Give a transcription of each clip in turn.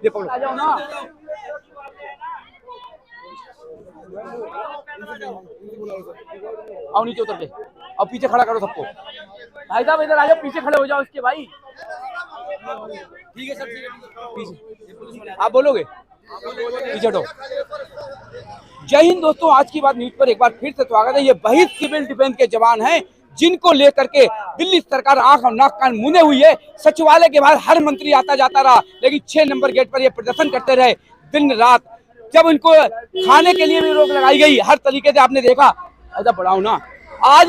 ये पकड़ो, आ जाओ ना। आओ नीचे उतर के, अब पीछे खड़ा करो सबको। भाई साहब इधर आ जाओ, पीछे खड़े हो जाओ इसके भाई। ठीक है सर, ठीक है, पीछे आप बोलोगे, पीछे हटो। जय हिंद दोस्तों, आज की बात न्यूज पर एक बार फिर से स्वागत है। ये वही सिविल डिफेंस के जवान हैं जिनको लेकर के दिल्ली सरकार आंख और नाक कान मूंदे हुई है। सचिवालय के बाहर हर मंत्री आता जाता रहा, लेकिन 6 नंबर गेट पर ये प्रदर्शन करते रहे दिन रात। जब इनको खाने के लिए भी रोक लगाई गई, हर तरीके से आपने देखा। ऐसा बढ़ाओ ना। आज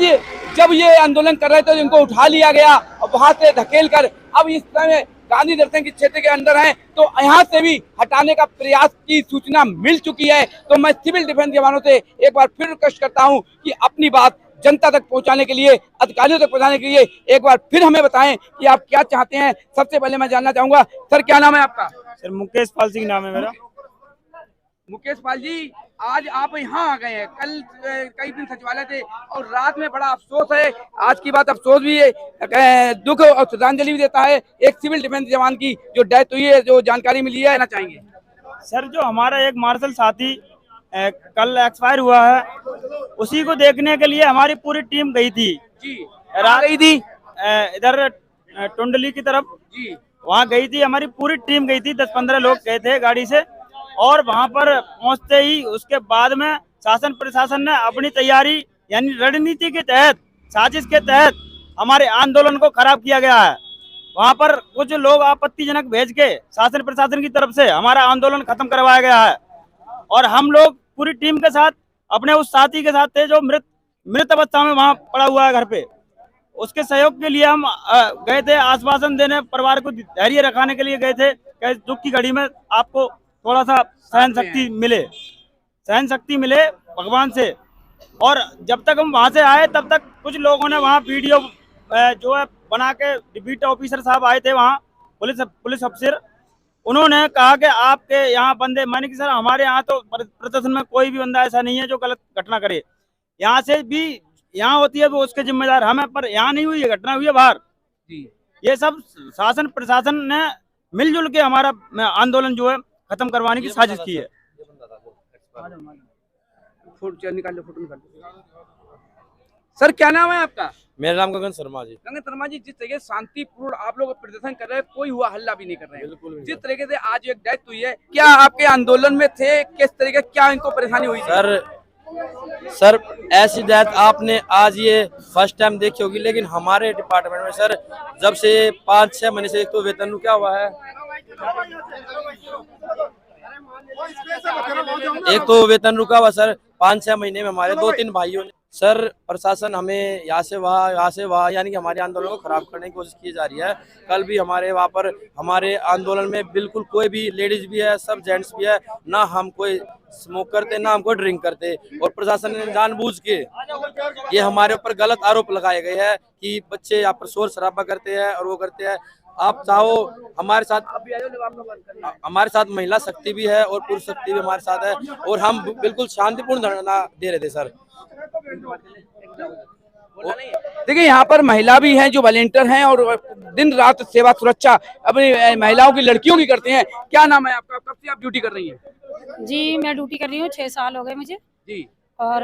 जब ये आंदोलन कर रहे थे तो इनको उठा लिया गया और वहां से धकेल कर अब इस समय गांधी दर्शन के क्षेत्र के अंदर हैं, तो यहाँ से भी हटाने का प्रयास की सूचना मिल चुकी है। तो मैं सिविल डिफेंस जवानों से एक बार फिर रिक्वेस्ट करता हूँ कि अपनी बात जनता तक पहुंचाने के लिए, अधिकारियों तक पहुंचाने के लिए एक बार फिर हमें बताएं कि आप क्या चाहते हैं। सबसे पहले मैं जानना चाहूंगा, सर क्या नाम है आपका? सर मुकेश पाल सिंह नाम है मेरा। मुकेश पाल जी, आज आप यहाँ आ गए हैं। कल कई दिन सचिवालय थे और रात में बड़ा अफसोस है। आज की बात अफसोस भी है, दुख और श्रद्धांजलि भी देता है। एक सिविल डिफेंस जवान की जो डेथ हुई है, जो जानकारी मिली है, ना चाहेंगे सर जो हमारा एक मार्शल साथी कल एक्सपायर हुआ है, उसी को देखने के लिए हमारी पूरी टीम गई थी जी। रात गई थी इधर टुंडली की तरफ जी, वहाँ गई थी। हमारी पूरी टीम गई थी, 10-15 लोग गए थे गाड़ी से। और वहाँ पर पहुँचते ही उसके बाद में शासन प्रशासन ने अपनी तैयारी यानी रणनीति के तहत, साजिश के तहत हमारे आंदोलन को खराब किया गया है। वहाँ पर कुछ लोग आपत्तिजनक भेज के शासन प्रशासन की तरफ से हमारा आंदोलन खत्म करवाया गया है। और हम लोग पूरी टीम के साथ अपने उस साथी के साथ थे जो मृत अवस्था में वहाँ पड़ा हुआ है घर पे। उसके सहयोग के लिए हम गए थे, आश्वासन देने, परिवार को धैर्य रखाने के लिए गए थे कि दुख की घड़ी में आपको थोड़ा सा सहन शक्ति मिले भगवान से। और जब तक हम वहां से आए तब तक कुछ लोगों ने वहां वीडियो जो है बना के, डिप्टी ऑफिसर साहब आए थे वहां, पुलिस अफसर, उन्होंने कहा कि आपके यहाँ बंदे, मैंने कि सर हमारे यहाँ तो प्रशासन में कोई भी बंदा ऐसा नहीं है जो गलत घटना करे। यहाँ से भी यहाँ होती है वो उसके जिम्मेदार हम है, पर यहाँ नहीं हुई है, घटना हुई है बाहर। ये सब शासन प्रशासन ने मिलजुल के हमारा आंदोलन जो है खत्म करवाने की साजिश की है। सर क्या नाम है आपका? मेरा नाम गगन शर्मा जी। गगन शर्मा जी, जिस तरीके शांतिपूर्ण आप लोग प्रदर्शन कर रहे हैं, कोई हुआ हल्ला भी नहीं कर रहे हैं, जिस तरीके से आज एक डेथ हुई है, क्या आपके आंदोलन में थे? किस तरीके, क्या इनको परेशानी हुई थी? सर ऐसी डेथ आपने आज ये फर्स्ट टाइम देखी होगी, लेकिन हमारे डिपार्टमेंट में सर जब से 5-6 महीने से एक तो वेतन रुका हुआ है, एक तो वेतन रुका हुआ सर 5-6 महीने में। हमारे 2-3 भाइयों ने, सर प्रशासन हमें यहाँ से वहाँ यानी कि हमारे आंदोलन को खराब करने की कोशिश की जा रही है। कल भी हमारे वहाँ पर हमारे आंदोलन में बिल्कुल कोई भी लेडीज भी है, सब जेंट्स भी है, ना हम कोई स्मोक करते ना हमको ड्रिंक करते। और प्रशासन ने जानबूझ के ये हमारे ऊपर गलत आरोप लगाए गए हैं कि बच्चे यहाँ पर शोर शराबा करते हैं और वो करते हैं। आप चाहो हमारे साथ महिला शक्ति भी है और पुरुष शक्ति भी हमारे साथ है, और हम बिल्कुल शांतिपूर्ण धरना दे रहे थे सर। देखिए यहाँ पर महिला भी हैं जो वॉलेंटियर हैं और दिन रात सेवा सुरक्षा अपनी महिलाओं की, लड़कियों की करते हैं। क्या नाम है आपका? कब से आप ड्यूटी कर रही हैं? जी मैं ड्यूटी कर रही हूँ, 6 साल हो गए मुझे जी। और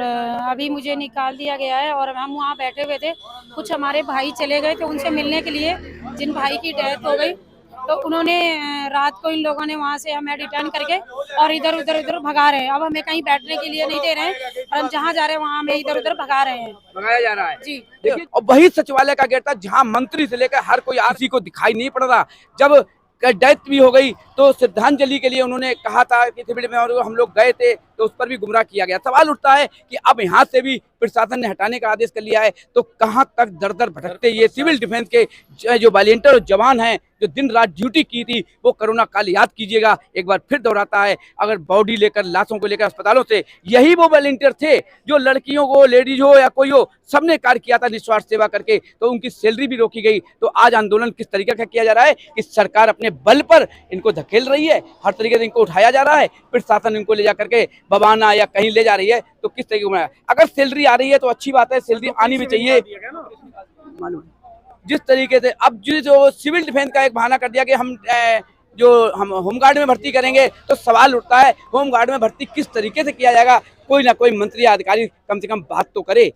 अभी मुझे निकाल दिया गया है और हम वहाँ बैठे हुए थे। कुछ हमारे भाई चले गए थे उनसे मिलने के लिए, जिन भाई की डेथ हो गई, तो उन्होंने रात को इन लोगों ने वहाँ से हमें रिटर्न करके और इधर उधर भगा रहे हैं। अब हमें कहीं बैठने के लिए नहीं दे रहे हैं और हम जहाँ जा रहे हैं वहाँ हमें इधर उधर भगा रहे हैं, भगाया जा रहा है जी। देखिए, और वही सचिवालय का गेट था जहाँ मंत्री से लेकर हर कोई आरसी को दिखाई नहीं पड़ रहा। जब डेथ भी हो गई तो श्रद्धांजलि के लिए उन्होंने कहा था कि सिविल में, और हम लोग गए थे तो उस पर भी गुमराह किया गया। सवाल उठता है कि अब यहाँ से भी प्रशासन ने हटाने का आदेश कर लिया है, तो कहाँ तक दर दर भटकते ये सिविल डिफेंस के जो वॉलेंटियर और जवान हैं जो दिन रात ड्यूटी की थी। वो कोरोना काल याद कीजिएगा, एक बार फिर दोहराता है, अगर बॉडी लेकर, लाशों को लेकर अस्पतालों से, यही वो वॉलेंटियर थे जो लड़कियों को, लेडीज हो या कोई हो, सबने कार्य किया था निस्वार्थ सेवा करके, तो उनकी सैलरी भी रोकी गई। तो आज आंदोलन किस तरीके का किया जा रहा है कि सरकार अपने बल पर इनको धकेल रही है, हर तरीके से इनको उठाया जा रहा है, प्रशासन इनको ले जा करके बवाना या कहीं ले जा रही है। तो किस तरीके में, अगर सैलरी आ रही है तो अच्छी बात है, सैलरी आनी भी चाहिए। मालूम जिस तरीके से अब जो सिविल डिफेंस का एक बहाना कर दिया कि हम जो हम होमगार्ड में भर्ती करेंगे, तो सवाल उठता है होमगार्ड में भर्ती किस तरीके से किया जाएगा। कोई ना कोई मंत्री या अधिकारी कम से कम बात तो करे।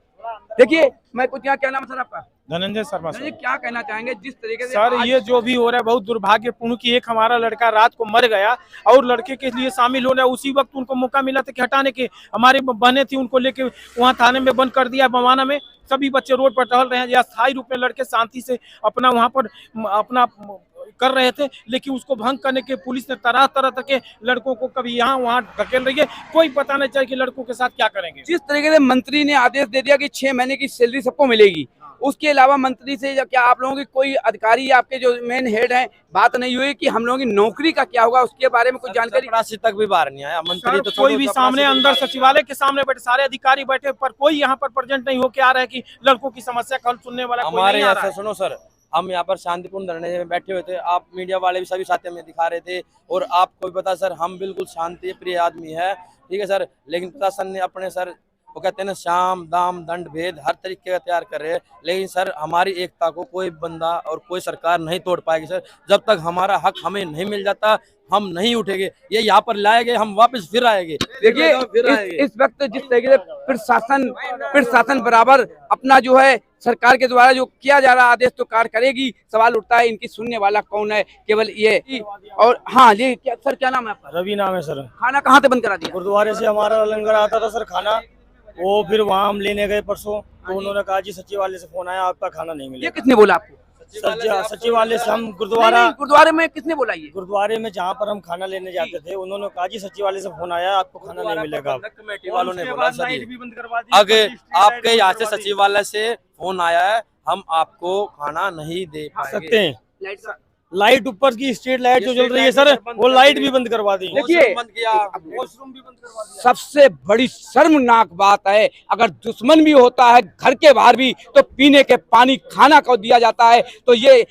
देखिए, मैं कुछ यहाँ, क्या नाम है सर आपका? धनंजय शर्मा सर। क्या कहना चाहेंगे जिस तरीके से सर ये जो भी हो रहा है बहुत दुर्भाग्यपूर्ण कि एक हमारा लड़का रात को मर गया और लड़के के लिए शामिल हो रहा है, उसी वक्त उनको मौका मिला था कि हटाने के। हमारी बहनें थी, उनको लेके वहाँ थाने में बंद कर दिया बवाना में। सभी बच्चे रोड पर टहल रहे हैं। या स्थायी रूप में लड़के शांति से अपना वहाँ पर अपना कर रहे थे, लेकिन उसको भंग करने के पुलिस ने तरह तरह के लड़कों को कभी यहाँ वहाँ धकेल रही है। कोई पता नहीं चल कि लड़कों के साथ क्या करेंगे। जिस तरीके से मंत्री ने आदेश दे दिया कि 6 महीने की सैलरी सबको मिलेगी, उसके अलावा मंत्री से क्या आप लोगों की कोई अधिकारी या आपके जो मेन हेड हैं बात नहीं हुई कि हम लोगों की नौकरी का क्या होगा, उसके बारे में कुछ जानकारी? चपरासी तक भी बाहर नहीं आया मंत्री, तो कोई भी सामने अंदर सचिवालय के सामने बैठे सारे अधिकारी बैठे, पर कोई यहाँ पर प्रेजेंट नहीं होके आ रहा है कि लड़कों की समस्या का हल सुनने वाला कोई हमारे नहीं आ रहा यहाँ है। से सुनो सर, हम यहाँ पर शांतिपूर्ण धरने में बैठे हुए थे, आप मीडिया वाले भी सभी साथी में दिखा रहे थे, और आपको भी पता सर हम बिल्कुल शांति प्रिय आदमी है, ठीक है सर। लेकिन प्रशासन ने अपने सर वो कहते हैं ना शाम दाम दंड भेद हर तरीके का तैयार कर रहे हैं, लेकिन सर हमारी एकता को कोई बंदा और कोई सरकार नहीं तोड़ पाएगी सर। जब तक हमारा हक हमें नहीं मिल जाता हम नहीं उठेंगे। ये यहाँ पर लाए गए, हम वापस फिर आएंगे। देखिए, इस वक्त जिस तरीके से प्रशासन बराबर अपना जो है सरकार के द्वारा जो किया जा रहा आदेश तो कार करेगी, सवाल उठता है इनकी सुनने वाला कौन है? केवल ये। और हाँ, ये क्या सर, क्या नाम है आपका? रवि नाम है सर। खाना कहाँ से बंद करा दिया? गुरुद्वारे से हमारा लंगर आता था सर खाना, वो फिर वहाँ हम लेने गए परसों, तो उन्होंने कहा जी सचिवालय से फोन आया आपका खाना नहीं ये मिलेगा। किसने बोला आपको? सचिवालय से हम गुरुद्वारे में किसने बोला? ये गुरुद्वारे में जहाँ पर हम खाना लेने जाते थे, उन्होंने कहा जी सचिवालय से फोन आया आपको खाना नहीं मिलेगा। कमेटी वालों ने बोला सर अगर आपके यहाँ से सचिवालय से फोन आया है, हम आपको खाना नहीं दे सकते हैं। लाइट का लाइट ऊपर की स्ट्रीट लाइट जो जल रही है सर, वो लाइट भी बंद करवा दी। देखिए, वॉशरूम भी बंद करवा दिया। सबसे बड़ी शर्मनाक बात है, अगर दुश्मन भी होता है घर के बाहर भी तो पीने के पानी खाना को दिया जाता है। तो ये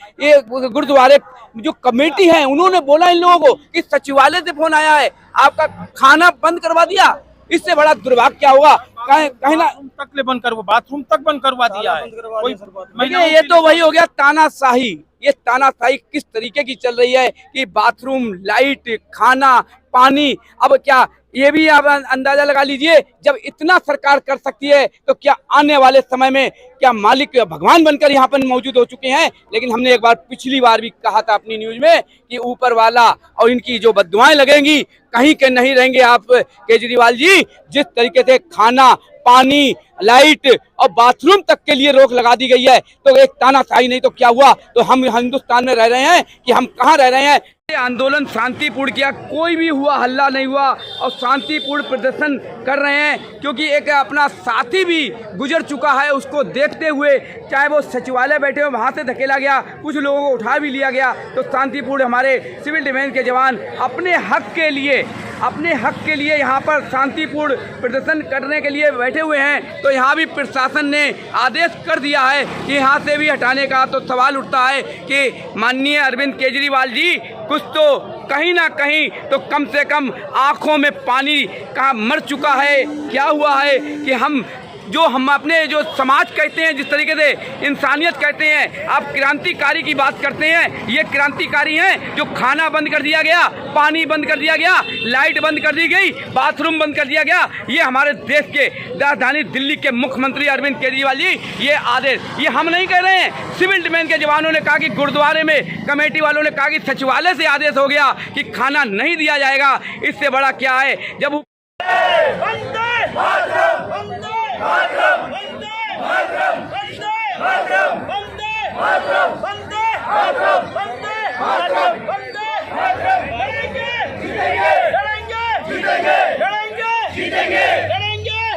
गुरुद्वारे जो कमेटी है उन्होंने बोला इन लोगों को कि सचिवालय से फोन आया है, आपका खाना बंद करवा दिया। इससे बड़ा दुर्भाग्य क्या होगा? कहीं ना तक बंद करवा, बाथरूम तक बंद करवा दिया है। ये तो वही हो गया तानाशाही। ये तानाशाही किस तरीके की चल रही है कि बाथरूम, लाइट, खाना, पानी। अब क्या ये भी आप अंदाजा लगा लीजिए, जब इतना सरकार कर सकती है तो क्या आने वाले समय में क्या मालिक भगवान बनकर यहाँ पर मौजूद हो चुके हैं। लेकिन हमने एक बार पिछली बार भी कहा था अपनी न्यूज में कि ऊपर वाला और इनकी जो बद्दुआएं लगेंगी कहीं के नहीं रहेंगे आप केजरीवाल जी। जिस तरीके से खाना, पानी, लाइट और बाथरूम तक के लिए रोक लगा दी गई है, तो एक तानाशाही नहीं तो क्या हुआ? तो हम हिंदुस्तान में रह रहे हैं कि हम कहाँ रह रहे हैं? आंदोलन शांतिपूर्ण किया, कोई भी हुआ हल्ला नहीं हुआ और शांतिपूर्ण प्रदर्शन कर रहे हैं, क्योंकि एक अपना साथी भी गुजर चुका है। उसको देखते हुए चाहे वो सचिवालय बैठे हो वहाँ से धकेला गया, कुछ लोगों को उठा भी लिया गया। तो शांतिपूर्ण हमारे सिविल डिफेंस के जवान अपने हक के लिए यहाँ पर शांतिपूर्ण प्रदर्शन करने के लिए बैठे हुए हैं। तो यहाँ भी प्रशासन ने आदेश कर दिया है कि यहाँ से भी हटाने का। तो सवाल उठता है कि माननीय अरविंद केजरीवाल जी, कुछ तो कहीं ना कहीं तो कम से कम आंखों में पानी का मर चुका है। क्या हुआ है कि हम अपने जो समाज कहते हैं, जिस तरीके से इंसानियत कहते हैं, आप क्रांतिकारी की बात करते हैं, ये क्रांतिकारी हैं जो खाना बंद कर दिया गया, पानी बंद कर दिया गया, लाइट बंद कर दी गई, बाथरूम बंद कर दिया गया। ये हमारे देश के राजधानी दिल्ली के मुख्यमंत्री अरविंद केजरीवाल जी, ये आदेश ये हम नहीं कह रहे हैं। सिविल डिफेंस के जवानों ने कहा कि गुरुद्वारे में कमेटी वालों ने कहा कि सचिवालय से आदेश हो गया कि खाना नहीं दिया जाएगा। इससे बड़ा क्या है? जब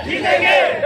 जीतेंगे